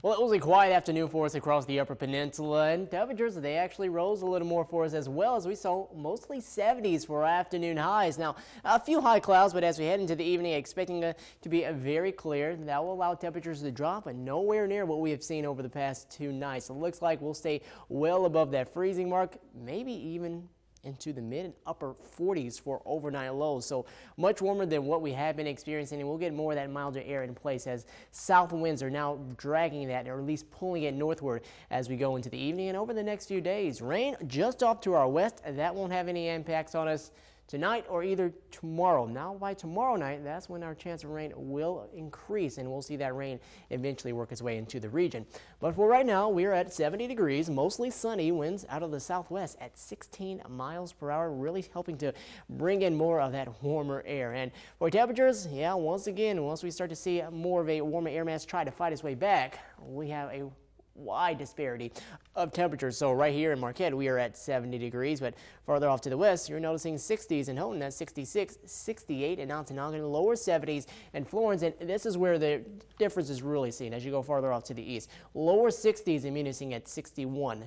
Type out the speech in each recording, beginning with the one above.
Well, it was a quiet afternoon for us across the Upper Peninsula, and temperatures, they actually rose a little more for us as well, as we saw mostly 70s for our afternoon highs. Now, a few high clouds, but as we head into the evening, expecting to be very clear. That will allow temperatures to drop, but nowhere near what we have seen over the past 2 nights. It looks like we'll stay well above that freezing mark, maybe even into the mid and upper 40s for overnight lows. So much warmer than what we have been experiencing, and we'll get more of that milder air in place as south winds are now dragging that, or at least pulling it northward as we go into the evening and over the next few days. Rain just off to our west, that won't have any impacts on us tonight or either tomorrow. Now by tomorrow night, that's when our chance of rain will increase, and we'll see that rain eventually work its way into the region. But for right now, we are at 70 degrees, mostly sunny, winds out of the southwest at 16 miles per hour, really helping to bring in more of that warmer air. And for temperatures, yeah, once again, once we start to see more of a warmer air mass try to fight its way back, we have a wide disparity of temperatures. So right here in Marquette, we are at 70 degrees, but farther off to the west, you're noticing 60s in Houghton at 66, 68 in Ontonagon, lower 70s in Florence, and this is where the difference is really seen as you go farther off to the east. Lower 60s in Munising at 61.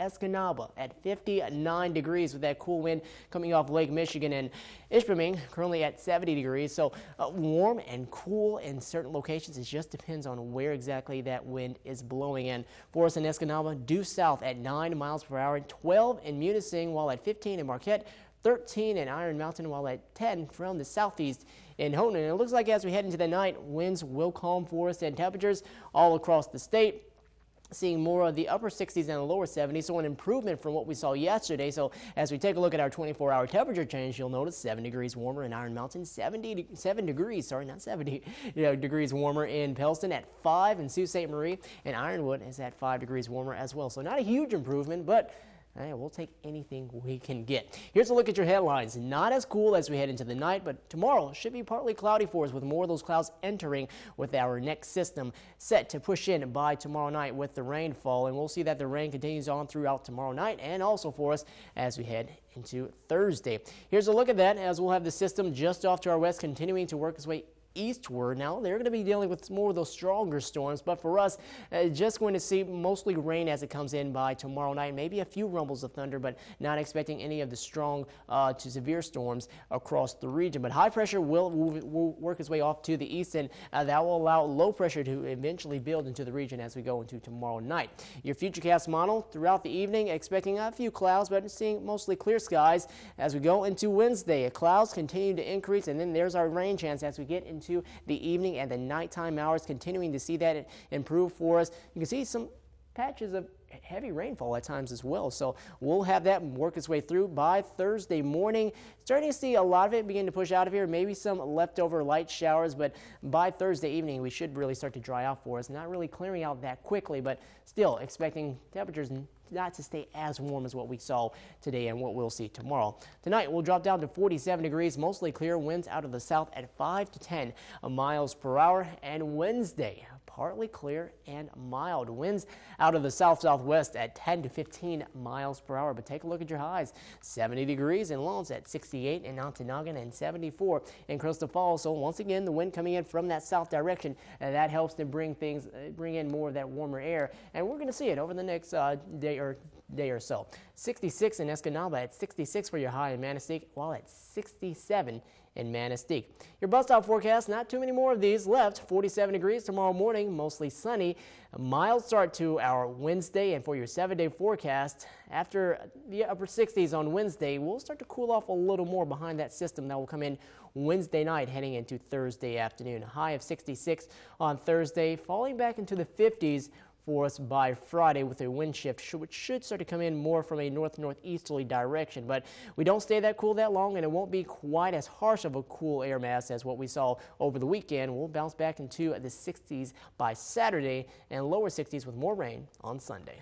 Escanaba at 59 degrees with that cool wind coming off Lake Michigan, and Ishpeming currently at 70 degrees. So warm and cool in certain locations. It just depends on where exactly that wind is blowing in. For us in Escanaba, due south at 9 miles per hour, 12 in Munising, while at 15 in Marquette, 13 in Iron Mountain, while at 10 from the southeast in Houghton. And it looks like as we head into the night, winds will calm for us, and temperatures all across the state seeing more of the upper 60s and the lower 70s, so an improvement from what we saw yesterday. So as we take a look at our 24-hour temperature change, you'll notice 7 degrees warmer in Iron Mountain, 7 degrees, sorry, not 70 degrees warmer in Pellston, at 5 in Sault Ste. Marie, and Ironwood is at 5 degrees warmer as well. So not a huge improvement, but hey, we'll take anything we can get. Here's a look at your headlines. Not as cool as we head into the night, but tomorrow should be partly cloudy for us, with more of those clouds entering with our next system set to push in by tomorrow night with the rainfall. And we'll see that the rain continues on throughout tomorrow night and also for us as we head into Thursday. Here's a look at that as we'll have the system just off to our west continuing to work its way eastward. Now they're going to be dealing with more of those stronger storms, but for us, just going to see mostly rain as it comes in by tomorrow night. Maybe a few rumbles of thunder, but not expecting any of the strong to severe storms across the region. But high pressure will work its way off to the east, and that will allow low pressure to eventually build into the region as we go into tomorrow night. Your futurecast model throughout the evening, expecting a few clouds, but seeing mostly clear skies as we go into Wednesday. Clouds continue to increase, and then there's our rain chance as we get into the evening and the nighttime hours, continuing to see that improve for us. You can see some patches of heavy rainfall at times as well, so we'll have that work its way through by Thursday morning. Starting to see a lot of it begin to push out of here, maybe some leftover light showers, but by Thursday evening we should really start to dry out for us. Not really clearing out that quickly, but still expecting temperatures not to stay as warm as what we saw today and what we'll see tomorrow. Tonight we'll drop down to 47 degrees, mostly clear, winds out of the south at 5 to 10 miles per hour, and Wednesday partly clear and mild, winds out of the south-southwest at 10 to 15 miles per hour. But take a look at your highs. 70 degrees in Lawrence, at 68 in Ontonagon, and 74 in Crystal Falls. So once again, the wind coming in from that south direction, and that helps to bring in more of that warmer air, and we're going to see it over the next day or so. 66 in Escanaba, at 66 for your high in Manistee, while at 67 in Manistee. Your bus stop forecast, not too many more of these left. 47 degrees tomorrow morning, mostly sunny. A mild start to our Wednesday, and for your 7-day forecast, after the upper 60s on Wednesday, we'll start to cool off a little more behind that system that will come in Wednesday night heading into Thursday afternoon. A high of 66 on Thursday, falling back into the 50s for us by Friday with a wind shift, which should start to come in more from a north-northeasterly direction. But we don't stay that cool that long, and it won't be quite as harsh of a cool air mass as what we saw over the weekend. We'll bounce back into the 60s by Saturday and lower 60s with more rain on Sunday.